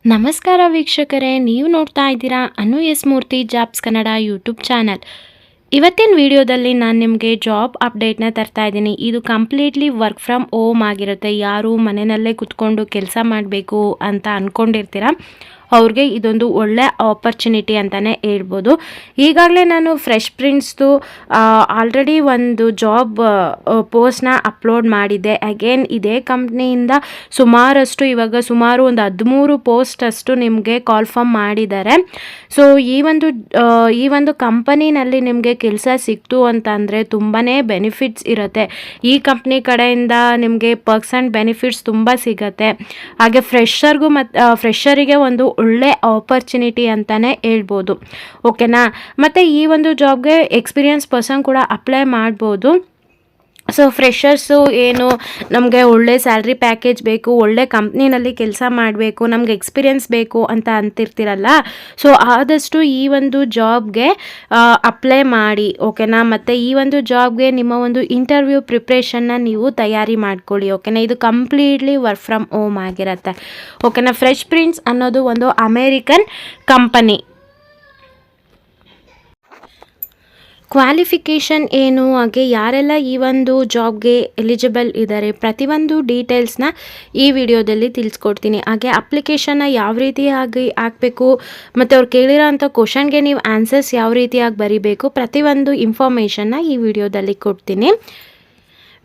ನಮಸ್ಕಾರ ವೀಕ್ಷಕರೇ, ನೀವು ನೋಡ್ತಾ ಇದ್ದೀರಾ ಅನು ಎಸ್ ಮೂರ್ತಿ ಜಾಬ್ಸ್ ಕನ್ನಡ ಯೂಟ್ಯೂಬ್ ಚಾನಲ್. ಇವತ್ತಿನ ವಿಡಿಯೋದಲ್ಲಿ ನಾನು ನಿಮಗೆ ಜಾಬ್ ಅಪ್ಡೇಟ್ನ ತರ್ತಾ ಇದ್ದೀನಿ. ಇದು ಕಂಪ್ಲೀಟ್ಲಿ ವರ್ಕ್ ಫ್ರಮ್ ಹೋಮ್ ಆಗಿರುತ್ತೆ. ಯಾರು ಮನೆಯಲ್ಲೇ ಕುತ್ಕೊಂಡು ಕೆಲಸ ಮಾಡಬೇಕು ಅಂತ ಅಂದ್ಕೊಂಡಿರ್ತೀರ ಅವ್ರಿಗೆ ಇದೊಂದು ಒಳ್ಳೆ ಆಪರ್ಚುನಿಟಿ ಅಂತಲೇ ಹೇಳ್ಬೋದು. ಈಗಾಗಲೇ ನಾನು ಫ್ರೆಶ್ ಪ್ರಿಂಟ್ಸ್ದು ಆಲ್ರೆಡಿ ಒಂದು ಜಾಬ್ ಪೋಸ್ಟ್ನ ಅಪ್ಲೋಡ್ ಮಾಡಿದ್ದೆ. ಅಗೇನ್ ಇದೇ ಕಂಪ್ನಿಯಿಂದ ಸುಮಾರು ಒಂದು 13 ಪೋಸ್ಟ್ ಅಷ್ಟು ನಿಮಗೆ ಕಾಲ್ಫರ್ಮ್ ಮಾಡಿದ್ದಾರೆ. ಸೊ ಈ ಒಂದು ಕಂಪನಿನಲ್ಲಿ ನಿಮಗೆ ಕೆಲಸ ಸಿಕ್ತು ಅಂತಂದರೆ ತುಂಬಾ ಬೆನಿಫಿಟ್ಸ್ ಇರುತ್ತೆ. ಈ ಕಂಪ್ನಿ ಕಡೆಯಿಂದ ನಿಮಗೆ ಪರ್ಕ್ಸ್ ಆ್ಯಂಡ್ ಬೆನಿಫಿಟ್ಸ್ ತುಂಬ ಸಿಗುತ್ತೆ. ಹಾಗೆ ಫ್ರೆಷರಿಗೆ ಒಂದು ಒಳ್ಳೆ ಆಪರ್ಚುನಿಟಿ ಅಂತಲೇ ಹೇಳ್ಬೋದು. ಓಕೆನಾ. ಮತ್ತು ಈ ಒಂದು ಜಾಬ್ಗೆ ಎಕ್ಸ್ಪೀರಿಯನ್ಸ್ ಪರ್ಸನ್ ಕೂಡ ಅಪ್ಲೈ ಮಾಡ್ಬೋದು. ಸೊ ಫ್ರೆಷರ್ಸು ಏನು ನಮಗೆ ಒಳ್ಳೆ ಸ್ಯಾಲ್ರಿ ಪ್ಯಾಕೇಜ್ ಬೇಕು, ಒಳ್ಳೆ ಕಂಪ್ನಿನಲ್ಲಿ ಕೆಲಸ ಮಾಡಬೇಕು, ನಮಗೆ ಎಕ್ಸ್ಪೀರಿಯನ್ಸ್ ಬೇಕು ಅಂತ ಅಂತಿರ್ತೀರಲ್ಲ, ಸೊ ಆದಷ್ಟು ಈ ಒಂದು ಜಾಬ್ಗೆ ಅಪ್ಲೈ ಮಾಡಿ. ಓಕೆನಾ. ಮತ್ತು ಈ ಒಂದು ಜಾಬ್ಗೆ ನಿಮ್ಮ ಒಂದು ಇಂಟರ್ವ್ಯೂ ಪ್ರಿಪ್ರೇಷನ್ನ ನೀವು ತಯಾರಿ ಮಾಡ್ಕೊಳ್ಳಿ. ಓಕೆನಾ. ಇದು ಕಂಪ್ಲೀಟ್ಲಿ ವರ್ಕ್ ಫ್ರಮ್ ಹೋಮ್ ಆಗಿರುತ್ತೆ. ಓಕೆನಾ. ಫ್ರೆಶ್ ಪ್ರಿಂಟ್ಸ್ ಅನ್ನೋದು ಒಂದು ಅಮೇರಿಕನ್ ಕಂಪನಿ. ಕ್ವಾಲಿಫಿಕೇಷನ್ ಏನು, ಹಾಗೆ ಯಾರೆಲ್ಲ ಈ ಒಂದು ಜಾಬ್ಗೆ ಎಲಿಜಿಬಲ್ ಇದ್ದಾರೆ, ಪ್ರತಿಯೊಂದು ಡೀಟೇಲ್ಸ್ನ ಈ ವಿಡಿಯೋದಲ್ಲಿ ತಿಳಿಸ್ಕೊಡ್ತೀನಿ. ಹಾಗೆ ಅಪ್ಲಿಕೇಶನ್ನ ಯಾವ ರೀತಿಯಾಗಿ ಹಾಕಬೇಕು ಮತ್ತು ಅವ್ರು ಕೇಳಿರೋ ಅಂಥ ಕ್ವಶನ್ಗೆ ನೀವು ಆನ್ಸರ್ಸ್ ಯಾವ ರೀತಿಯಾಗಿ ಬರೀಬೇಕು, ಪ್ರತಿಯೊಂದು ಇನ್ಫಾರ್ಮೇಷನ್ನ ಈ ವಿಡಿಯೋದಲ್ಲಿ ಕೊಡ್ತೀನಿ.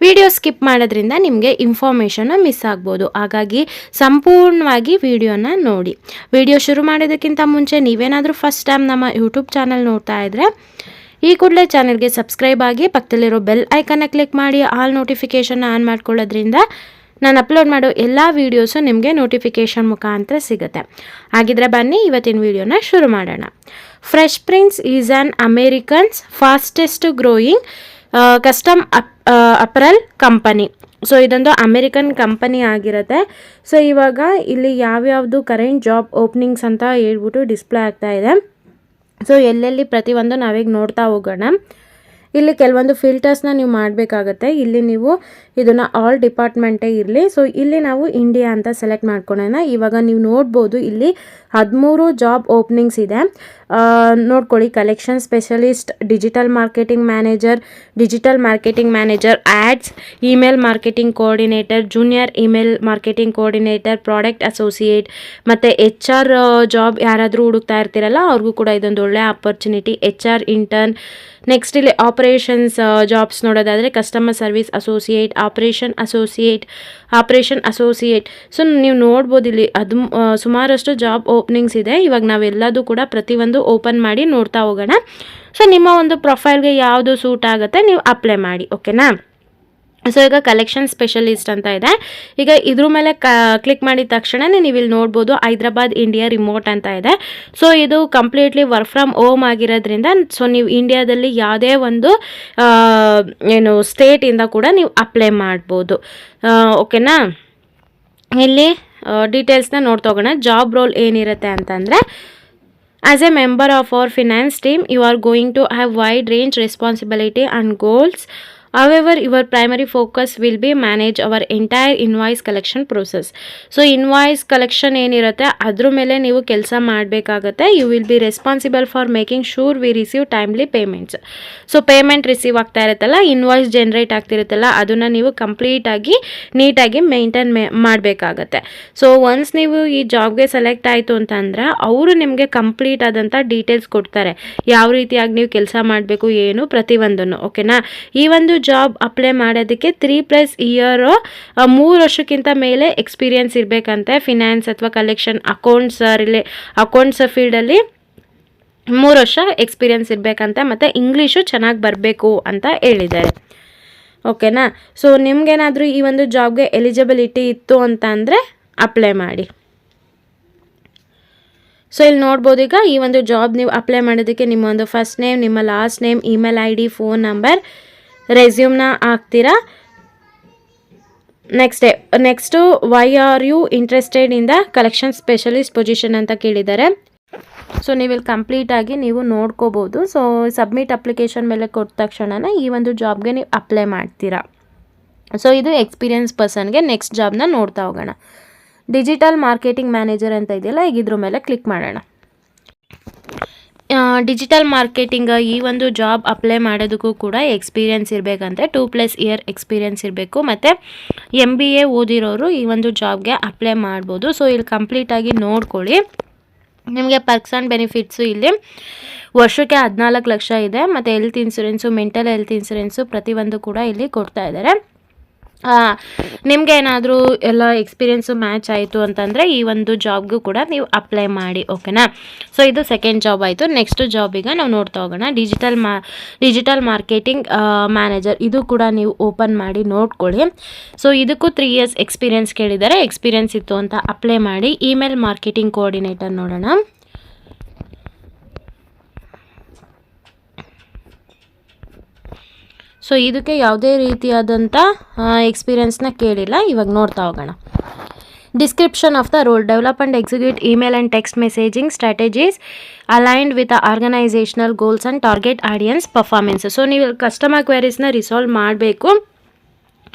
ವಿಡಿಯೋ ಸ್ಕಿಪ್ ಮಾಡೋದ್ರಿಂದ ನಿಮಗೆ ಇನ್ಫಾರ್ಮೇಷನ್ನು ಮಿಸ್ ಆಗ್ಬೋದು. ಹಾಗಾಗಿ ಸಂಪೂರ್ಣವಾಗಿ ವಿಡಿಯೋನ ನೋಡಿ. ವಿಡಿಯೋ ಶುರು ಮಾಡೋದಕ್ಕಿಂತ ಮುಂಚೆ ನೀವೇನಾದರೂ ಫಸ್ಟ್ ಟೈಮ್ ನಮ್ಮ ಯೂಟ್ಯೂಬ್ ಚಾನಲ್ ನೋಡ್ತಾ ಇದ್ದರೆ ಈ ಕೂಡಲೇ ಚಾನಲ್ಗೆ ಸಬ್ಸ್ಕ್ರೈಬ್ ಆಗಿ ಪಕ್ಕದಲ್ಲಿರೋ ಬೆಲ್ ಐಕನ್ನ ಕ್ಲಿಕ್ ಮಾಡಿ ಆಲ್ ನೋಟಿಫಿಕೇಷನ್ನ ಆನ್ ಮಾಡ್ಕೊಳ್ಳೋದ್ರಿಂದ ನಾನು ಅಪ್ಲೋಡ್ ಮಾಡೋ ಎಲ್ಲ ವೀಡಿಯೋಸು ನಿಮಗೆ ನೋಟಿಫಿಕೇಷನ್ ಮುಖಾಂತರ ಸಿಗುತ್ತೆ. ಹಾಗಿದ್ರೆ ಬನ್ನಿ ಇವತ್ತಿನ ವಿಡಿಯೋನ ಶುರು ಮಾಡೋಣ. Fresh Prints is an Americans fastest growing custom apparel company. So ಇದೊಂದು ಅಮೇರಿಕನ್ ಕಂಪನಿ ಆಗಿರುತ್ತೆ. ಸೊ ಇವಾಗ ಇಲ್ಲಿ ಯಾವ್ಯಾವುದು ಕರೆಂಟ್ ಜಾಬ್ ಓಪನಿಂಗ್ಸ್ ಅಂತ ಹೇಳ್ಬಿಟ್ಟು ಡಿಸ್ಪ್ಲೇ ಆಗ್ತಾ ಇದೆ. ಸೊ ಎಲ್ಲೆಲ್ಲಿ ಪ್ರತಿಯೊಂದು ನಾವೀಗ ನೋಡ್ತಾ ಹೋಗೋಣ. ಇಲ್ಲಿ ಕೆಲವೊಂದು ಫಿಲ್ಟರ್ಸ್ನ ನೀವು ಮಾಡಬೇಕಾಗತ್ತೆ. ಇಲ್ಲಿ ನೀವು ಇದನ್ನು ಆಲ್ ಡಿಪಾರ್ಟ್ಮೆಂಟೇ ಇರಲಿ. ಸೊ ಇಲ್ಲಿ ನಾವು ಇಂಡಿಯಾ ಅಂತ ಸೆಲೆಕ್ಟ್ ಮಾಡ್ಕೊಳ್ಳೋಣ. ಇವಾಗ ನೀವು ನೋಡ್ಬೋದು ಇಲ್ಲಿ 13 ಜಾಬ್ ಓಪನಿಂಗ್ಸ್ ಇದೆ. ನೋಡ್ಕೊಳ್ಳಿ. Collection specialist, digital marketing manager, ads, email marketing coordinator, junior email marketing coordinator, product associate ಮತ್ತು HR ಜಾಬ್ ಯಾರಾದರೂ ಹುಡುಕ್ತಾ ಇರ್ತೀರಲ್ಲ ಅವ್ರಿಗೂ ಕೂಡ ಇದೊಂದು ಒಳ್ಳೆ ಆಪರ್ಚುನಿಟಿ. HR intern. ನೆಕ್ಸ್ಟ್ ಇಲ್ಲಿ ಆಪರೇಷನ್ಸ್ ಜಾಬ್ಸ್ ನೋಡೋದಾದರೆ customer service associate, operation associate. So ನೀವು ನೋಡ್ಬೋದು ಇಲ್ಲಿ ಸುಮಾರಷ್ಟು ಜಾಬ್ ಓಪನಿಂಗ್ಸ್ ಇದೆ. ಇವಾಗ ನಾವೆಲ್ಲದೂ ಕೂಡ ಪ್ರತಿಯೊಂದು ಓಪನ್ ಮಾಡಿ ನೋಡ್ತಾ ಹೋಗೋಣ. ಸೊ ನಿಮ್ಮ ಒಂದು ಪ್ರೊಫೈಲ್ಗೆ ಯಾವುದು ಸೂಟ್ ಆಗುತ್ತೆ ನೀವು ಅಪ್ಲೈ ಮಾಡಿ. ಓಕೆನಾ. ಸೊ ಈಗ ಕಲೆಕ್ಷನ್ ಸ್ಪೆಷಲಿಸ್ಟ್ ಅಂತ ಇದೆ. ಈಗ ಇದ್ರ ಮೇಲೆ ಕ್ಲಿಕ್ ಮಾಡಿದ ತಕ್ಷಣನೇ ನೀವು ಇಲ್ಲಿ ನೋಡ್ಬೋದು ಹೈದ್ರಾಬಾದ್ ಇಂಡಿಯಾ ರಿಮೋಟ್ ಅಂತ ಇದೆ. ಸೊ ಇದು ಕಂಪ್ಲೀಟ್ಲಿ ವರ್ಕ್ ಫ್ರಮ್ ಹೋಮ್ ಆಗಿರೋದ್ರಿಂದ ಸೊ ನೀವು ಇಂಡಿಯಾದಲ್ಲಿ ಯಾವುದೇ ಒಂದು ಸ್ಟೇಟಿಂದ ಕೂಡ ನೀವು ಅಪ್ಲೈ ಮಾಡ್ಬೋದು. ಓಕೆನಾ. ಇಲ್ಲಿ ಡೀಟೇಲ್ಸ್ನ ನೋಡ್ತಾ ಹೋಗೋಣ. ಜಾಬ್ ರೋಲ್ ಏನಿರುತ್ತೆ ಅಂತಂದರೆ as a member of our finance team you are going to have wide range responsibility and goals. However, your primary focus will be manage our entire invoice collection process. So invoice collection ಏನಿರುತ್ತೆ ಅದ್ರ ಮೇಲೆ ನೀವು ಕೆಲಸ ಮಾಡಬೇಕಾಗತ್ತೆ. You will be responsible for making sure we receive timely payments. So payment receive ಆಗ್ತಾ ಇರುತ್ತಲ್ಲ, invoice generate ಆಗ್ತಿರುತ್ತಲ್ಲ, ಅದನ್ನು ನೀವು ಕಂಪ್ಲೀಟಾಗಿ ನೀಟಾಗಿ ಮೇಂಟೈನ್ ಮಾಡಬೇಕಾಗತ್ತೆ. ಸೊ ಒನ್ಸ್ ನೀವು ಈ ಜಾಬ್ಗೆ ಸೆಲೆಕ್ಟ್ ಆಯಿತು ಅಂತಂದ್ರೆ ಅವರು ನಿಮಗೆ ಕಂಪ್ಲೀಟ್ ಆದಂಥ ಡೀಟೇಲ್ಸ್ ಕೊಡ್ತಾರೆ. ಯಾವ ರೀತಿಯಾಗಿ ನೀವು ಕೆಲಸ ಮಾಡಬೇಕು ಏನು ಪ್ರತಿಯೊಂದನ್ನು. ಓಕೆನಾ. ಈ ಒಂದು ಜಾಬ್ ಅಪ್ಲೈ ಮಾಡೋದಕ್ಕೆ 3+ ಇಯರ್ 3 ವರ್ಷಕ್ಕಿಂತ ಮೇಲೆ ಎಕ್ಸ್ಪೀರಿಯನ್ಸ್ ಇರಬೇಕಂತೆ. ಫಿನಾನ್ಸ್ ಅಥವಾ ಕಲೆಕ್ಷನ್ ಅಕೌಂಟ್ಸ್ ಫೀಲ್ಡಲ್ಲಿ 3 ವರ್ಷ ಎಕ್ಸ್ಪೀರಿಯನ್ಸ್ ಇರಬೇಕಂತೆ. ಮತ್ತು ಇಂಗ್ಲೀಷು ಚೆನ್ನಾಗಿ ಬರಬೇಕು ಅಂತ ಹೇಳಿದ್ದಾರೆ. ಓಕೆನಾ. ಸೊ ನಿಮ್ಗೇನಾದರೂ ಈ ಒಂದು ಜಾಬ್ಗೆ ಎಲಿಜಿಬಿಲಿಟಿ ಇತ್ತು ಅಂತ ಅಂದರೆ ಅಪ್ಲೈ ಮಾಡಿ. ಸೊ ಇಲ್ಲಿ ನೋಡ್ಬೋದು. ಈಗ ಈ ಒಂದು ಜಾಬ್ ನೀವು ಅಪ್ಲೈ ಮಾಡೋದಕ್ಕೆ ನಿಮ್ಮ ಒಂದು ಫಸ್ಟ್ ನೇಮ್, ನಿಮ್ಮ last name, email ID, phone number, ರೆಸ್ಯೂಮ್ನ ಹಾಕ್ತೀರಾ. Next why are you interested in the collection specialist position ಅಂತ ಕೇಳಿದ್ದಾರೆ. ಸೊ ನೀವಿಲ್ಲಿ ಕಂಪ್ಲೀಟಾಗಿ ನೀವು ನೋಡ್ಕೋಬೋದು. ಸೊ ಸಬ್ಮಿಟ್ ಅಪ್ಲಿಕೇಶನ್ ಮೇಲೆ ಕೊಟ್ಟ ತಕ್ಷಣ ಈ ಒಂದು ಜಾಬ್ಗೆ ನೀವು ಅಪ್ಲೈ ಮಾಡ್ತೀರಾ. ಸೊ ಇದು ಎಕ್ಸ್ಪೀರಿಯನ್ಸ್ ಪರ್ಸನ್ಗೆ. ನೆಕ್ಸ್ಟ್ ಜಾಬ್ನ ನೋಡ್ತಾ ಹೋಗೋಣ. ಡಿಜಿಟಲ್ ಮಾರ್ಕೆಟಿಂಗ್ ಮ್ಯಾನೇಜರ್ ಅಂತ ಇದೆಯಲ್ಲ, ಈಗ ಇದ್ರ ಮೇಲೆ ಕ್ಲಿಕ್ ಮಾಡೋಣ. ಡಿಜಿಟಲ್ ಮಾರ್ಕೆಟಿಂಗ್ ಈ ಒಂದು ಜಾಬ್ ಅಪ್ಲೈ ಮಾಡೋದಕ್ಕೂ ಕೂಡ ಎಕ್ಸ್ಪೀರಿಯನ್ಸ್ ಇರಬೇಕಂತೆ. 2+ ಇಯರ್ ಎಕ್ಸ್ಪೀರಿಯನ್ಸ್ ಇರಬೇಕು. ಮತ್ತು MBA ಓದಿರೋರು ಈ ಒಂದು ಜಾಬ್ಗೆ ಅಪ್ಲೈ ಮಾಡ್ಬೋದು. ಸೊ ಇಲ್ಲಿ ಕಂಪ್ಲೀಟಾಗಿ ನೋಡ್ಕೊಳ್ಳಿ. ನಿಮಗೆ ಪರ್ಕ್ಸ್ ಆ್ಯಂಡ್ ಬೆನಿಫಿಟ್ಸು ಇಲ್ಲಿ ವರ್ಷಕ್ಕೆ 14 ಲಕ್ಷ ಇದೆ. ಮತ್ತು health insurance, mental health insurance ಪ್ರತಿಯೊಂದು ಕೂಡ ಇಲ್ಲಿ ಕೊಡ್ತಾ ಇದ್ದಾರೆ. ನಿಮಗೆ ಏನಾದರೂ ಎಲ್ಲ ಎಕ್ಸ್ಪೀರಿಯೆನ್ಸು ಮ್ಯಾಚ್ ಆಯಿತು ಅಂತಂದರೆ ಈ ಒಂದು ಜಾಬ್ಗೂ ಕೂಡ ನೀವು ಅಪ್ಲೈ ಮಾಡಿ, ಓಕೆನಾ. ಸೊ ಇದು ಸೆಕೆಂಡ್ ಜಾಬ್ ಆಯಿತು. ನೆಕ್ಸ್ಟ್ ಜಾಬಿಗೆ ನಾವು ನೋಡ್ತಾ ಹೋಗೋಣ. ಡಿಜಿಟಲ್ ಮಾರ್ಕೆಟಿಂಗ್ ಮ್ಯಾನೇಜರ್, ಇದು ಕೂಡ ನೀವು ಓಪನ್ ಮಾಡಿ ನೋಡ್ಕೊಳ್ಳಿ. ಸೊ ಇದಕ್ಕೂ 3 ಇಯರ್ಸ್ ಎಕ್ಸ್ಪೀರಿಯೆನ್ಸ್ ಕೇಳಿದ್ದಾರೆ. ಎಕ್ಸ್ಪೀರಿಯೆನ್ಸ್ ಇತ್ತು ಅಂತ ಅಪ್ಲೈ ಮಾಡಿ. ಇಮೇಲ್ ಮಾರ್ಕೆಟಿಂಗ್ ಕೋಆರ್ಡಿನೇಟರ್ ನೋಡೋಣ. ಸೊ ಇದಕ್ಕೆ ಯಾವುದೇ ರೀತಿಯಾದಂಥ ಎಕ್ಸ್ಪೀರಿಯೆನ್ಸ್ನ ಕೇಳಿಲ್ಲ. ಇವಾಗ ನೋಡ್ತಾ ಹೋಗೋಣ. Description of the role: develop and execute email and text messaging strategies aligned with organizational goals and target audience performance. So ನೀವು ಕಸ್ಟಮರ್ ಕ್ವೆರೀಸ್ನ ರಿಸಾಲ್ವ್ ಮಾಡಬೇಕು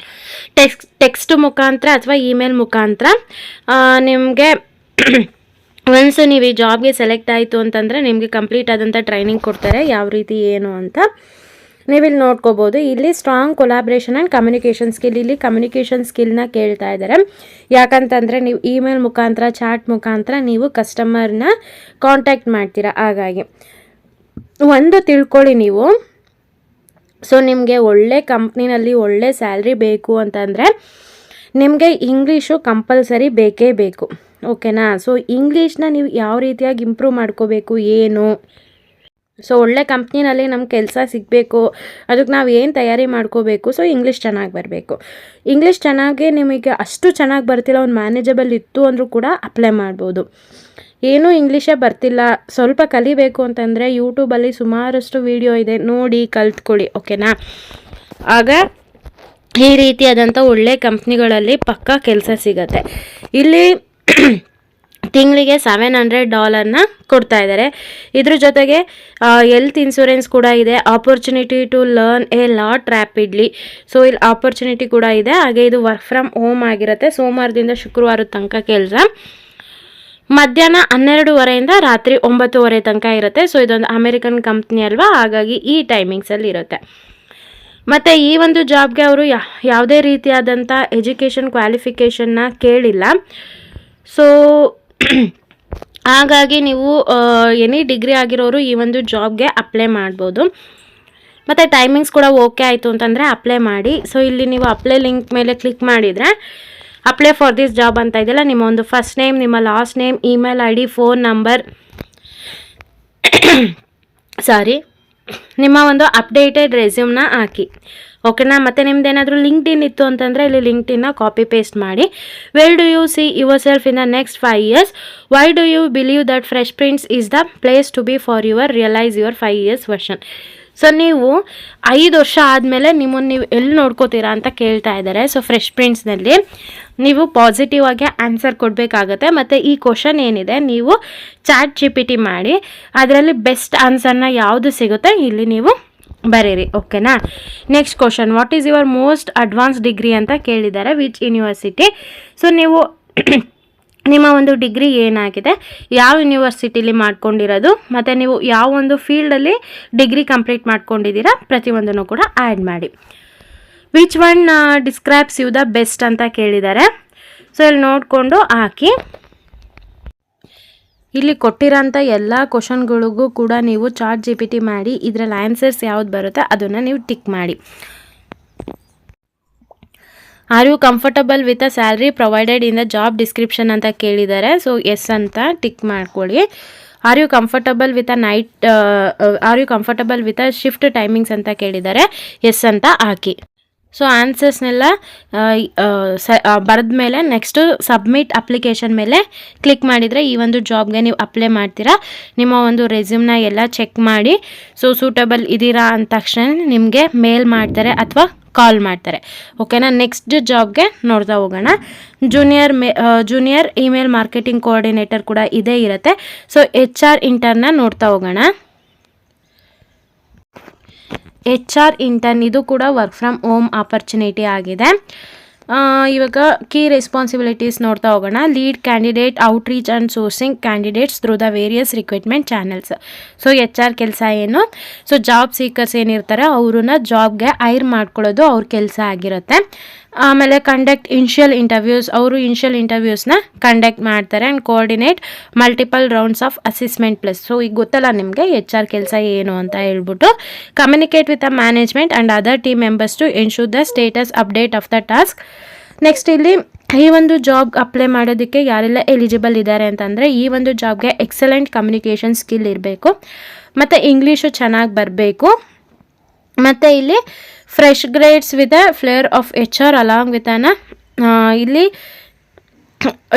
ಟೆಕ್ಸ್ಟ್ ಮುಖಾಂತರ ಅಥವಾ ಇಮೇಲ್ ಮುಖಾಂತರ. ನಿಮಗೆ ಒನ್ಸ್ ನೀವು ಈ ಜಾಬ್ಗೆ ಸೆಲೆಕ್ಟ್ ಆಯಿತು ಅಂತಂದರೆ ನಿಮಗೆ ಕಂಪ್ಲೀಟ್ ಆದಂಥ ಟ್ರೈನಿಂಗ್ ಕೊಡ್ತಾರೆ, ಯಾವ ರೀತಿ ಏನು ಅಂತ ನೀವಿಲ್ಲಿ ನೋಡ್ಕೋಬೋದು. ಇಲ್ಲಿ strong collaboration and communication skill, ಇಲ್ಲಿ ಕಮ್ಯುನಿಕೇಷನ್ ಸ್ಕಿಲ್ನ ಕೇಳ್ತಾ ಇದ್ದಾರೆ. ಯಾಕಂತಂದರೆ ನೀವು ಇಮೇಲ್ ಮುಖಾಂತರ, ಚಾಟ್ ಮುಖಾಂತರ ನೀವು ಕಸ್ಟಮರ್ನ ಕಾಂಟ್ಯಾಕ್ಟ್ ಮಾಡ್ತೀರಾ. ಹಾಗಾಗಿ ಒಂದು ತಿಳ್ಕೊಳ್ಳಿ ನೀವು. ಸೊ ನಿಮಗೆ ಒಳ್ಳೆ ಕಂಪ್ನಿನಲ್ಲಿ ಒಳ್ಳೆ ಸ್ಯಾಲ್ರಿ ಬೇಕು ಅಂತಂದರೆ ನಿಮಗೆ ಇಂಗ್ಲೀಷು ಕಂಪಲ್ಸರಿ ಬೇಕೇ ಬೇಕು, ಓಕೆನಾ. ಸೊ ಇಂಗ್ಲೀಷ್ನ ನೀವು ಯಾವ ರೀತಿಯಾಗಿ ಇಂಪ್ರೂವ್ ಮಾಡ್ಕೋಬೇಕು ಏನು. ಸೊ ಒಳ್ಳೆ ಕಂಪ್ನಿನಲ್ಲಿ ನಮ್ಗೆ ಕೆಲಸ ಸಿಗಬೇಕು, ಅದಕ್ಕೆ ನಾವು ಏನು ತಯಾರಿ ಮಾಡ್ಕೋಬೇಕು. ಸೊ ಇಂಗ್ಲೀಷ್ ಚೆನ್ನಾಗಿ ಬರಬೇಕು. ಇಂಗ್ಲೀಷ್ ಚೆನ್ನಾಗಿ ನಿಮಗೆ ಅಷ್ಟು ಚೆನ್ನಾಗಿ ಬರ್ತಿಲ್ಲ, ಒಂದು ಮ್ಯಾನೇಜಬಲ್ ಇತ್ತು ಅಂದರೂ ಕೂಡ ಅಪ್ಲೈ ಮಾಡ್ಬೋದು. ಏನೂ ಇಂಗ್ಲೀಷೇ ಬರ್ತಿಲ್ಲ, ಸ್ವಲ್ಪ ಕಲಿಬೇಕು ಅಂತಂದರೆ ಯೂಟ್ಯೂಬಲ್ಲಿ ಸುಮಾರಷ್ಟು ವಿಡಿಯೋ ಇದೆ, ನೋಡಿ ಕಲ್ತ್ಕೊಳ್ಳಿ, ಓಕೆನಾ. ಆಗ ಈ ರೀತಿಯಾದಂಥ ಒಳ್ಳೆ ಕಂಪ್ನಿಗಳಲ್ಲಿ ಪಕ್ಕಾ ಕೆಲಸ ಸಿಗತ್ತೆ. ಇಲ್ಲಿ ತಿಂಗಳಿಗೆ $700 ಕೊಡ್ತಾ ಇದ್ದಾರೆ. ಇದ್ರ ಜೊತೆಗೆ ಹೆಲ್ತ್ ಇನ್ಸೂರೆನ್ಸ್ ಕೂಡ ಇದೆ. Opportunity to learn a lot rapidly. So ಇಲ್ಲಿ ಆಪರ್ಚುನಿಟಿ ಕೂಡ ಇದೆ. ಹಾಗೆ ಇದು ವರ್ಕ್ ಫ್ರಮ್ ಹೋಮ್ ಆಗಿರುತ್ತೆ. ಸೋಮವಾರದಿಂದ ಶುಕ್ರವಾರದ ತನಕ ಕೆಲಸ. ಮಧ್ಯಾಹ್ನ 12:30 ರಾತ್ರಿ 9:30 ತನಕ ಇರುತ್ತೆ. ಸೊ ಇದೊಂದು ಅಮೆರಿಕನ್ ಕಂಪ್ನಿ ಅಲ್ವಾ, ಹಾಗಾಗಿ ಈ ಟೈಮಿಂಗ್ಸಲ್ಲಿ ಇರುತ್ತೆ. ಮತ್ತು ಈ ಒಂದು ಜಾಬ್ಗೆ ಅವರು ಯಾವುದೇ ರೀತಿಯಾದಂಥ ಎಜುಕೇಷನ್ ಕ್ವಾಲಿಫಿಕೇಷನ್ನ ಕೇಳಿಲ್ಲ. ಸೊ ಹಾಗಾಗಿ ನೀವು ಎನಿ ಡಿಗ್ರಿ ಆಗಿರೋರು ಈ ಒಂದು ಜಾಬ್ಗೆ ಅಪ್ಲೈ ಮಾಡ್ಬೋದು. ಮತ್ತು ಟೈಮಿಂಗ್ಸ್ ಕೂಡ ಓಕೆ ಆಯಿತು ಅಂತಂದರೆ ಅಪ್ಲೈ ಮಾಡಿ. ಸೊ ಇಲ್ಲಿ ನೀವು ಅಪ್ಲೈ ಲಿಂಕ್ ಮೇಲೆ ಕ್ಲಿಕ್ ಮಾಡಿದರೆ ಅಪ್ಲೈ ಫಾರ್ ದಿಸ್ ಜಾಬ್ ಅಂತ ಇದೆಯಲ್ಲ, ನಿಮ್ಮ ಒಂದು ಫಸ್ಟ್ ನೇಮ್, ನಿಮ್ಮ last name, email ID, phone number, ನಿಮ್ಮ ಒಂದು ಅಪ್ಡೇಟೆಡ್ ರೆಸ್ಯೂಮ್ನ ಹಾಕಿ, ಓಕೆನಾ. ಮತ್ತು ನಿಮ್ದು ಏನಾದರೂ ಲಿಂಕ್ಡ್ಇನ್ ಇತ್ತು ಅಂತಂದರೆ ಇಲ್ಲಿ ಲಿಂಕ್ಡ್ಇನ್ನ ಕಾಪಿ ಪೇಸ್ಟ್ ಮಾಡಿ. Well do you see yourself in the next 5 years? Why do you believe that Fresh Prints is the place to be for your realise your 5 years version? So ನೀವು 5 ವರ್ಷ ಆದಮೇಲೆ ನಿಮ್ಮನ್ನು ನೀವು ಎಲ್ಲಿ ನೋಡ್ಕೋತೀರಾ ಅಂತ ಕೇಳ್ತಾ ಇದ್ದಾರೆ. ಸೊ ಫ್ರೆಶ್ ಪ್ರಿಂಟ್ಸ್ನಲ್ಲಿ ನೀವು ಪಾಸಿಟಿವ್ ಆಗಿ ಆನ್ಸರ್ ಕೊಡಬೇಕಾಗತ್ತೆ. ಮತ್ತು ಈ ಕ್ವಶನ್ ಏನಿದೆ ನೀವು ಚಾಟ್ GPT ಮಾಡಿ, ಅದರಲ್ಲಿ ಬೆಸ್ಟ್ ಆನ್ಸರ್ನ ಯಾವುದು ಸಿಗುತ್ತೆ ಇಲ್ಲಿ ನೀವು ಬರೀರಿ, ಓಕೆನಾ. Next question: what is your most advance degree ಅಂತ ಕೇಳಿದ್ದಾರೆ, ವಿಚ್ ಯೂನಿವರ್ಸಿಟಿ. ಸೊ ನೀವು ನಿಮ್ಮ ಒಂದು ಡಿಗ್ರಿ ಏನಾಗಿದೆ, ಯಾವ ಯೂನಿವರ್ಸಿಟಿಲಿ ಮಾಡ್ಕೊಂಡಿರೋದು, ಮತ್ತು ನೀವು ಯಾವ ಒಂದು ಫೀಲ್ಡಲ್ಲಿ ಡಿಗ್ರಿ ಕಂಪ್ಲೀಟ್ ಮಾಡ್ಕೊಂಡಿದ್ದೀರಾ, ಪ್ರತಿಯೊಂದನ್ನು ಕೂಡ ಆ್ಯಡ್ ಮಾಡಿ. Which one describes you the best ಅಂತ ಕೇಳಿದ್ದಾರೆ. ಸೊ ಇಲ್ಲಿ ನೋಡಿಕೊಂಡು ಹಾಕಿ. ಇಲ್ಲಿ ಕೊಟ್ಟಿರೋಂಥ ಎಲ್ಲ ಕ್ವಶನ್ಗಳಿಗೂ ಕೂಡ ನೀವು ಚಾಟ್ GPT ಮಾಡಿ ಇದರಲ್ಲಿ ಆನ್ಸರ್ಸ್ ಯಾವ್ದು ಬರುತ್ತೆ ಅದನ್ನು ನೀವು ಟಿಕ್ ಮಾಡಿ. Are you comfortable with a salary provided in the job description ಅಂತ ಕೇಳಿದ್ದಾರೆ. ಸೊ ಎಸ್ ಅಂತ ಟಿಕ್ ಮಾಡ್ಕೊಳ್ಳಿ. Are you comfortable with a shift timings ಅಂತ ಕೇಳಿದ್ದಾರೆ, ಎಸ್ ಅಂತ ಹಾಕಿ. ಸೊ ಆನ್ಸರ್ಸ್ನೆಲ್ಲ ಬರೆದ ಮೇಲೆ ನೆಕ್ಸ್ಟು ಸಬ್ಮಿಟ್ ಅಪ್ಲಿಕೇಶನ್ ಮೇಲೆ ಕ್ಲಿಕ್ ಮಾಡಿದರೆ ಈ ಒಂದು ಜಾಬ್ಗೆ ನೀವು ಅಪ್ಲೈ ಮಾಡ್ತೀರಾ. ನಿಮ್ಮ ಒಂದು ರೆಸ್ಯೂಮ್ನ ಎಲ್ಲ ಚೆಕ್ ಮಾಡಿ ಸೊ ಸೂಟಬಲ್ ಇದ್ದೀರಾ ಅಂದ ತಕ್ಷಣ ನಿಮಗೆ ಮೇಲ್ ಮಾಡ್ತಾರೆ ಅಥವಾ ಕಾಲ್ ಮಾಡ್ತಾರೆ, ಓಕೆನಾ. ನೆಕ್ಸ್ಟ್ ಜಾಬ್ಗೆ ನೋಡ್ತಾ ಹೋಗೋಣ. ಜೂನಿಯರ್ ಇಮೇಲ್ ಮಾರ್ಕೆಟಿಂಗ್ ಕೋಆರ್ಡಿನೇಟರ್ ಕೂಡ ಇದೇ ಇರುತ್ತೆ. ಸೊ HR ಇಂಟರ್ನ ನೋಡ್ತಾ ಹೋಗೋಣ. HR ಇಂಟರ್ನ್ ಇದು ಕೂಡ ವರ್ಕ್ ಫ್ರಮ್ ಹೋಮ್ ಆಪರ್ಚುನಿಟಿ ಆಗಿದೆ. ಇವಾಗ ಕೀ ರೆಸ್ಪಾನ್ಸಿಬಿಲಿಟೀಸ್ ನೋಡ್ತಾ ಹೋಗೋಣ. Lead candidate outreach and sourcing candidates through the various recruitment channels. So HR ಕೆಲಸ ಏನು, ಸೊ ಜಾಬ್ ಸೀಕರ್ಸ್ ಏನಿರ್ತಾರೆ ಅವ್ರನ್ನ ಜಾಬ್ಗೆ ಹೈರ್ ಮಾಡ್ಕೊಳ್ಳೋದು ಅವ್ರ ಕೆಲಸ ಆಗಿರುತ್ತೆ. ಆಮೇಲೆ ಕಂಡಕ್ಟ್ ಇನಿಷಿಯಲ್ ಇಂಟರ್ವ್ಯೂಸ್, ಅವರು ಇನಿಷಿಯಲ್ ಇಂಟರ್ವ್ಯೂಸ್ನ ಕಂಡಕ್ಟ್ ಮಾಡ್ತಾರೆ and coordinate multiple rounds of assessment plus. So ಈಗ ಗೊತ್ತಲ್ಲ ನಿಮಗೆ HR ಕೆಲಸ ಏನು ಅಂತ ಹೇಳ್ಬಿಟ್ಟು. Communicate with the management and other team members to ensure the status update of the task. Next ಇಲ್ಲಿ ಈ ಒಂದು ಜಾಬ್ ಅಪ್ಲೈ ಮಾಡೋದಕ್ಕೆ ಯಾರೆಲ್ಲ ಎಲಿಜಿಬಲ್ ಇದ್ದಾರೆ ಅಂತಂದರೆ, ಈ ಒಂದು ಜಾಬ್ಗೆ ಎಕ್ಸಲೆಂಟ್ ಕಮ್ಯುನಿಕೇಷನ್ ಸ್ಕಿಲ್ ಇರಬೇಕು, ಮತ್ತು ಇಂಗ್ಲೀಷು ಚೆನ್ನಾಗಿ ಬರಬೇಕು, ಮತ್ತು ಇಲ್ಲಿ fresh grades with a flavour of HR along with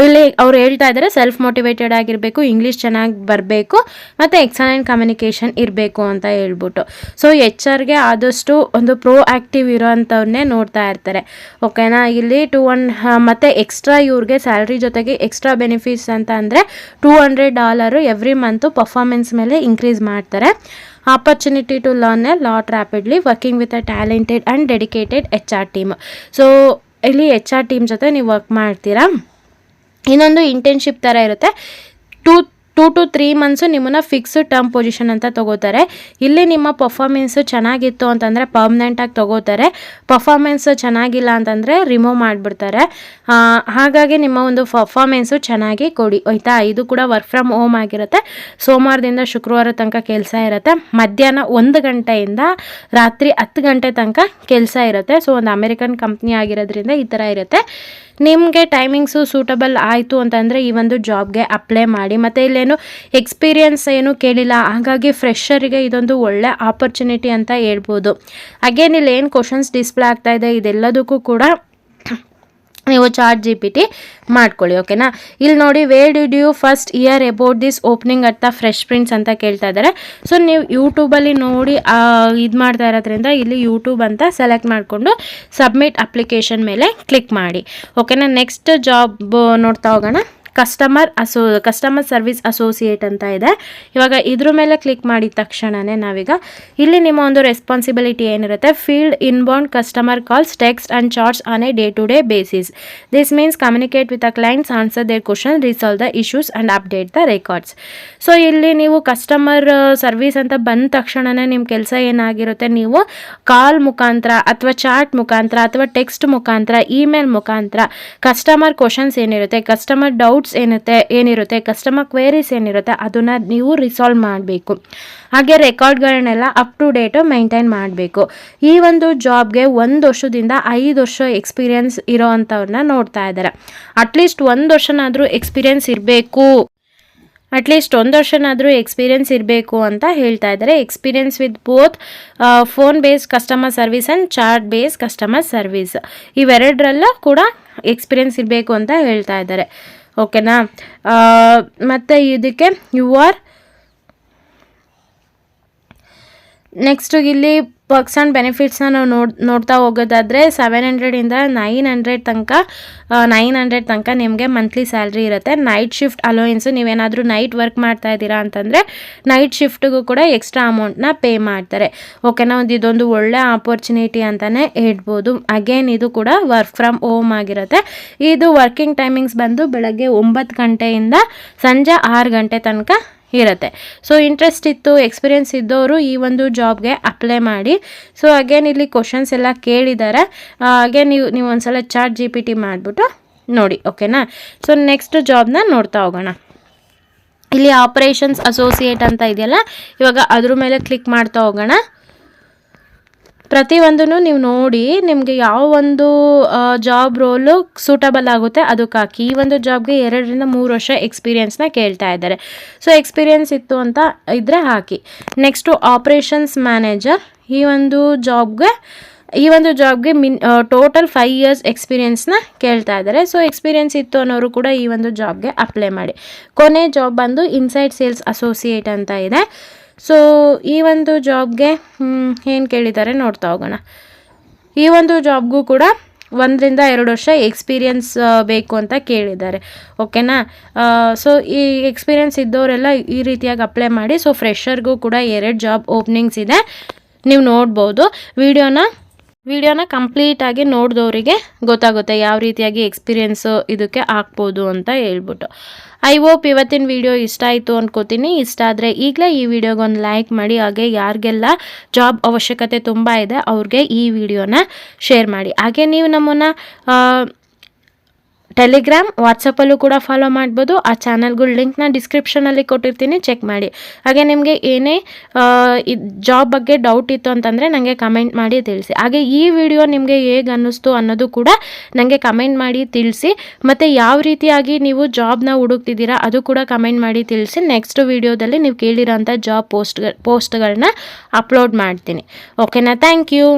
ಇಲ್ಲಿ ಅವ್ರು ಹೇಳ್ತಾ ಇದ್ದಾರೆ ಸೆಲ್ಫ್ ಮೋಟಿವೇಟೆಡ್ ಆಗಿರಬೇಕು, ಇಂಗ್ಲೀಷ್ ಚೆನ್ನಾಗಿ ಬರಬೇಕು, ಮತ್ತು ಎಕ್ಸಲೆಂಟ್ ಕಮ್ಯುನಿಕೇಷನ್ ಇರಬೇಕು ಅಂತ ಹೇಳ್ಬಿಟ್ಟು. ಸೊ HRಗೆ ಆದಷ್ಟು ಒಂದು ಪ್ರೋ ಆ್ಯಕ್ಟಿವ್ ಇರೋವಂಥವ್ರನ್ನೇ ನೋಡ್ತಾ ಇರ್ತಾರೆ. ಓಕೆನಾ. ಇಲ್ಲಿ ಮತ್ತು ಎಕ್ಸ್ಟ್ರಾ ಇವ್ರಿಗೆ ಸ್ಯಾಲ್ರಿ ಜೊತೆಗೆ ಎಕ್ಸ್ಟ್ರಾ ಬೆನಿಫಿಟ್ಸ್ ಅಂತ ಅಂದರೆ $200 ಎವ್ರಿ ಮಂತು ಪರ್ಫಾರ್ಮೆನ್ಸ್ ಮೇಲೆ ಇನ್ಕ್ರೀಸ್ ಮಾಡ್ತಾರೆ. Opportunity to learn a lot rapidly, working with a talented and dedicated HR team. So ಇಲ್ಲಿ HR ಟೀಮ್ ಜೊತೆ ನೀವು ವರ್ಕ್ ಮಾಡ್ತೀರಾ. ಇನ್ನೊಂದು ಇಂಟರ್ನ್ಶಿಪ್ ಥರ ಇರುತ್ತೆ. 2 to 3 ಮಂತ್ಸು ನಿಮ್ಮನ್ನು ಫಿಕ್ಸ್ಡ್ ಟರ್ಮ್ ಪೊಸಿಷನ್ ಅಂತ ತೊಗೋತಾರೆ. ಇಲ್ಲಿ ನಿಮ್ಮ ಪರ್ಫಾರ್ಮೆನ್ಸು ಚೆನ್ನಾಗಿತ್ತು ಅಂತಂದರೆ ಪರ್ಮನೆಂಟಾಗಿ ತೊಗೋತಾರೆ, ಪರ್ಫಾರ್ಮೆನ್ಸು ಚೆನ್ನಾಗಿಲ್ಲ ಅಂತಂದರೆ ರಿಮೂವ್ ಮಾಡಿಬಿಡ್ತಾರೆ. ಹಾಗಾಗಿ ನಿಮ್ಮ ಒಂದು ಪರ್ಫಾರ್ಮೆನ್ಸು ಚೆನ್ನಾಗಿ ಕೊಡಿ ಆಯಿತಾ. ಇದು ಕೂಡ ವರ್ಕ್ ಫ್ರಮ್ ಹೋಮ್ ಆಗಿರುತ್ತೆ. ಸೋಮವಾರದಿಂದ ಶುಕ್ರವಾರ ತನಕ ಕೆಲಸ ಇರುತ್ತೆ. ಮಧ್ಯಾಹ್ನ 1 ಗಂಟೆಯಿಂದ ರಾತ್ರಿ 10 ಗಂಟೆ ತನಕ ಕೆಲಸ ಇರುತ್ತೆ. ಸೊ ಒಂದು ಅಮೆರಿಕನ್ ಕಂಪ್ನಿ ಆಗಿರೋದ್ರಿಂದ ಈ ಥರ ಇರುತ್ತೆ. ನಿಮಗೆ ಟೈಮಿಂಗ್ಸು ಸೂಟಬಲ್ ಆಯಿತು ಅಂತಂದರೆ ಈ ಒಂದು ಜಾಬ್ಗೆ ಅಪ್ಲೈ ಮಾಡಿ. ಮತ್ತು ಇಲ್ಲೇನು ಎಕ್ಸ್ಪೀರಿಯನ್ಸ್ ಏನು ಕೇಳಿಲ್ಲ, ಹಾಗಾಗಿ ಫ್ರೆಷರಿಗೆ ಇದೊಂದು ಒಳ್ಳೆ ಆಪರ್ಚುನಿಟಿ ಅಂತ ಹೇಳ್ಬೋದು. ಅಗೇನ್ ಇಲ್ಲಿ ಏನು ಕ್ವಶನ್ಸ್ ಡಿಸ್ಪ್ಲೇ ಆಗ್ತಾ ಇದೆ ಇದೆಲ್ಲದಕ್ಕೂ ಕೂಡ ನೀವು ChatGPT ಮಾಡ್ಕೊಳ್ಳಿ. ಓಕೆನಾ. ಇಲ್ಲಿ ನೋಡಿ, where did you first hear about this opening at the Fresh Prints ಅಂತ ಕೇಳ್ತಾ ಇದ್ದಾರೆ. ಸೊ ನೀವು ಯೂಟ್ಯೂಬಲ್ಲಿ ನೋಡಿ ಇದು ಮಾಡ್ತಾ ಇರೋದ್ರಿಂದ ಇಲ್ಲಿ ಯೂಟ್ಯೂಬ್ ಅಂತ ಸೆಲೆಕ್ಟ್ ಮಾಡಿಕೊಂಡು ಸಬ್ಮಿಟ್ ಅಪ್ಲಿಕೇಶನ್ ಮೇಲೆ ಕ್ಲಿಕ್ ಮಾಡಿ. ಓಕೆನಾ. ನೆಕ್ಸ್ಟ್ ಜಾಬ್ ನೋಡ್ತಾ ಹೋಗೋಣ. ಕಸ್ಟಮರ್ ಸರ್ವಿಸ್ ಅಸೋಸಿಯೇಟ್ ಅಂತ ಇದೆ. ಇವಾಗ ಇದ್ರ ಮೇಲೆ ಕ್ಲಿಕ್ ಮಾಡಿದ ತಕ್ಷಣವೇ ನಾವೀಗ ಇಲ್ಲಿ ನಿಮ್ಮ ಒಂದು ರೆಸ್ಪಾನ್ಸಿಬಿಲಿಟಿ ಏನಿರುತ್ತೆ, field inbound customer calls, text and chats on a day to day basis. This means communicate with the clients, answer their question, resolve the issues and update the records. So ಇಲ್ಲಿ ನೀವು customer service ಅಂತ ಬಂದ ತಕ್ಷಣವೇ ನಿಮ್ಮ ಕೆಲಸ ಏನಾಗಿರುತ್ತೆ, ನೀವು ಕಾಲ್ ಮುಖಾಂತರ ಅಥವಾ ಚಾಟ್ ಮುಖಾಂತರ ಅಥವಾ ಟೆಕ್ಸ್ಟ್ ಮುಖಾಂತರ, ಇಮೇಲ್ ಮುಖಾಂತರ ಕಸ್ಟಮರ್ ಕ್ವಶನ್ಸ್ ಏನಿರುತ್ತೆ, ಕಸ್ಟಮರ್ ಡೌಟ್ಸ್ ಏನಿರುತ್ತೆ, ಕಸ್ಟಮರ್ ಕ್ವೇರೀಸ್ ಏನಿರುತ್ತೆ ಅದನ್ನು ನೀವು ರಿಸಾಲ್ವ್ ಮಾಡಬೇಕು. ಹಾಗೆ ರೆಕಾರ್ಡ್ಗಳನ್ನೆಲ್ಲ ಅಪ್ ಟು ಡೇಟು ಮೇಂಟೈನ್ ಮಾಡಬೇಕು. ಈ ಒಂದು ಜಾಬ್ಗೆ 1 ವರ್ಷದಿಂದ 5 ವರ್ಷ ಎಕ್ಸ್ಪೀರಿಯನ್ಸ್ ಇರೋವಂಥವ್ರನ್ನ ನೋಡ್ತಾ ಇದ್ದಾರೆ. ಅಟ್ಲೀಸ್ಟ್ 1 ವರ್ಷನಾದರೂ ಎಕ್ಸ್ಪೀರಿಯನ್ಸ್ ಇರಬೇಕು ಅಂತ ಹೇಳ್ತಾ ಇದ್ದಾರೆ. Experience with both phone based customer service and chat based customer service, ಇವೆರಡರಲ್ಲೂ ಕೂಡ ಎಕ್ಸ್ಪೀರಿಯನ್ಸ್ ಇರಬೇಕು ಅಂತ ಹೇಳ್ತಾ ಇದ್ದಾರೆ. ಓಕೆನಾ. ಮತ್ತು ಇದಕ್ಕೆ ನೆಕ್ಸ್ಟು ಇಲ್ಲಿ ಪರ್ಕ್ಸ್ ಆ್ಯಂಡ್ ಬೆನಿಫಿಟ್ಸ್ನ ನಾವು ನೋಡ್ತಾ ಹೋಗೋದಾದರೆ 700ಇಂದ 900 ತನಕ ನಿಮಗೆ ಮಂತ್ಲಿ ಸ್ಯಾಲ್ರಿ ಇರುತ್ತೆ. ನೈಟ್ ಶಿಫ್ಟ್ ಅಲೋಯೆನ್ಸು, ನೀವೇನಾದರೂ ನೈಟ್ ವರ್ಕ್ ಮಾಡ್ತಾ ಇದ್ದೀರಾ ಅಂತಂದರೆ ನೈಟ್ ಶಿಫ್ಟಿಗೂ ಕೂಡ ಎಕ್ಸ್ಟ್ರಾ ಅಮೌಂಟ್ನ ಪೇ ಮಾಡ್ತಾರೆ. ಓಕೆನಾ. ಇದೊಂದು ಒಳ್ಳೆ ಆಪರ್ಚುನಿಟಿ ಅಂತಲೇ ಹೇಳ್ಬೋದು. ಅಗೇನ್ ಇದು ಕೂಡ ವರ್ಕ್ ಫ್ರಮ್ ಹೋಮ್ ಆಗಿರುತ್ತೆ. ಇದು ವರ್ಕಿಂಗ್ ಟೈಮಿಂಗ್ಸ್ ಬಂದು ಬೆಳಗ್ಗೆ 9 ಗಂಟೆಯಿಂದ ಸಂಜೆ 6 ಗಂಟೆ ತನಕ ಇರುತ್ತೆ. ಸೊ ಇಂಟ್ರೆಸ್ಟ್ ಇತ್ತು, ಎಕ್ಸ್ಪೀರಿಯನ್ಸ್ ಇದ್ದವರು ಈ ಒಂದು ಜಾಬ್ಗೆ ಅಪ್ಲೈ ಮಾಡಿ. ಸೊ ಅಗೇನ್ ಇಲ್ಲಿ ಕ್ವಶನ್ಸ್ ಎಲ್ಲ ಕೇಳಿದ್ದಾರೆ. ಅಗೇನ್ ನೀವು ಒಂದ್ಸಲ ChatGPT ಮಾಡಿಬಿಟ್ಟು ನೋಡಿ. ಓಕೆನಾ. ಸೊ ನೆಕ್ಸ್ಟ್ ಜಾಬ್ನ ನೋಡ್ತಾ ಹೋಗೋಣ. ಇಲ್ಲಿ ಆಪರೇಷನ್ಸ್ ಅಸೋಸಿಯೇಟ್ ಅಂತ ಇದೆಯಲ್ಲ, ಇವಾಗ ಅದ್ರ ಮೇಲೆ ಕ್ಲಿಕ್ ಮಾಡ್ತಾ ಹೋಗೋಣ. ಪ್ರತಿಯೊಂದನ್ನು ನೀವು ನೋಡಿ ನಿಮಗೆ ಯಾವ ಒಂದು ಜಾಬ್ ರೋಲು ಸೂಟಬಲ್ ಆಗುತ್ತೆ ಅದಕ್ಕೆ ಹಾಕಿ. ಈ ಒಂದು ಜಾಬ್ಗೆ 2 ರಿಂದ 3 ವರ್ಷ ಎಕ್ಸ್ಪೀರಿಯನ್ಸ್ನ ಕೇಳ್ತಾ ಇದ್ದಾರೆ. ಸೊ ಎಕ್ಸ್ಪೀರಿಯನ್ಸ್ ಇತ್ತು ಅಂತ ಇದ್ದರೆ ಹಾಕಿ. ನೆಕ್ಸ್ಟು ಆಪರೇಷನ್ಸ್ ಮ್ಯಾನೇಜರ್, ಈ ಒಂದು ಜಾಬ್ಗೆ ಟೋಟಲ್ 5 ಇಯರ್ಸ್ ಎಕ್ಸ್ಪೀರಿಯನ್ಸ್ನ ಕೇಳ್ತಾ ಇದ್ದಾರೆ. ಸೊ ಎಕ್ಸ್ಪೀರಿಯನ್ಸ್ ಇತ್ತು ಅನ್ನೋರು ಕೂಡ ಈ ಒಂದು ಜಾಬ್ಗೆ ಅಪ್ಲೈ ಮಾಡಿ. ಕೊನೆ ಜಾಬ್ ಬಂದು ಇನ್ಸೈಡ್ ಸೇಲ್ಸ್ ಅಸೋಸಿಯೇಟ್ ಅಂತ ಇದೆ. ಸೊ ಈ ಒಂದು ಜಾಬ್ಗೆ ಏನು ಕೇಳಿದ್ದಾರೆ ನೋಡ್ತಾ ಹೋಗೋಣ. ಈ ಒಂದು ಜಾಬ್ಗೂ ಕೂಡ 1 ರಿಂದ 2 ವರ್ಷ ಎಕ್ಸ್ಪೀರಿಯನ್ಸ್ ಬೇಕು ಅಂತ ಕೇಳಿದ್ದಾರೆ. ಓಕೆನಾ. ಸೊ ಈ ಎಕ್ಸ್ಪೀರಿಯನ್ಸ್ ಇದ್ದವರೆಲ್ಲ ಈ ರೀತಿಯಾಗಿ ಅಪ್ಲೈ ಮಾಡಿ. ಸೊ ಫ್ರೆಷರ್ಗೂ ಕೂಡ 2 ಜಾಬ್ ಓಪನಿಂಗ್ಸ್ ಇದೆ, ನೀವು ನೋಡ್ಬೋದು. ವಿಡಿಯೋನ ವಿಡಿಯೋನ ಕಂಪ್ಲೀಟಾಗಿ ನೋಡಿದವರಿಗೆ ಗೊತ್ತಾಗುತ್ತೆ ಯಾವ ರೀತಿಯಾಗಿ ಎಕ್ಸ್ಪೀರಿಯೆನ್ಸು ಇದಕ್ಕೆ ಹಾಕ್ಬೋದು ಅಂತ ಹೇಳ್ಬಿಟ್ಟು. ಐ ಹೋಪ್ ಇವತ್ತಿನ ವಿಡಿಯೋ ಇಷ್ಟ ಆಯಿತು ಅಂದ್ಕೋತೀನಿ. ಇಷ್ಟ ಆದರೆ ಈಗಲೇ ಈ ವಿಡಿಯೋಗೊಂದು ಲೈಕ್ ಮಾಡಿ, ಹಾಗೆ ಯಾರಿಗೆಲ್ಲ ಜಾಬ್ ಅವಶ್ಯಕತೆ ತುಂಬ ಇದೆ ಅವ್ರಿಗೆ ಈ ವಿಡಿಯೋನ ಶೇರ್ ಮಾಡಿ. ಹಾಗೆ ನೀವು ನಮ್ಮನ್ನು ಟೆಲಿಗ್ರಾಮ್, ವಾಟ್ಸಪ್ಪಲ್ಲೂ ಕೂಡ ಫಾಲೋ ಮಾಡ್ಬೋದು. ಆ ಚಾನಲ್ಗಳ ಲಿಂಕ್ನ ಡಿಸ್ಕ್ರಿಪ್ಷನಲ್ಲಿ ಕೊಟ್ಟಿರ್ತೀನಿ, ಚೆಕ್ ಮಾಡಿ. ಹಾಗೆ ನಿಮಗೆ ಏನೇ ಜಾಬ್ ಬಗ್ಗೆ ಡೌಟ್ ಇತ್ತು ಅಂತಂದರೆ ನನಗೆ ಕಮೆಂಟ್ ಮಾಡಿ ತಿಳಿಸಿ. ಹಾಗೆ ಈ ವಿಡಿಯೋ ನಿಮಗೆ ಹೇಗೆ ಅನ್ನಿಸ್ತು ಅನ್ನೋದು ಕೂಡ ನನಗೆ ಕಮೆಂಟ್ ಮಾಡಿ ತಿಳಿಸಿ. ಮತ್ತು ಯಾವ ರೀತಿಯಾಗಿ ನೀವು ಜಾಬ್ನ ಹುಡುಕ್ತಿದ್ದೀರಾ ಅದು ಕೂಡ ಕಮೆಂಟ್ ಮಾಡಿ ತಿಳಿಸಿ. ನೆಕ್ಸ್ಟ್ ವಿಡಿಯೋದಲ್ಲಿ ನೀವು ಕೇಳಿರೋಂಥ ಜಾಬ್ ಪೋಸ್ಟ್ಗಳನ್ನ ಅಪ್ಲೋಡ್ ಮಾಡ್ತೀನಿ. ಓಕೆನಾ? Thank you.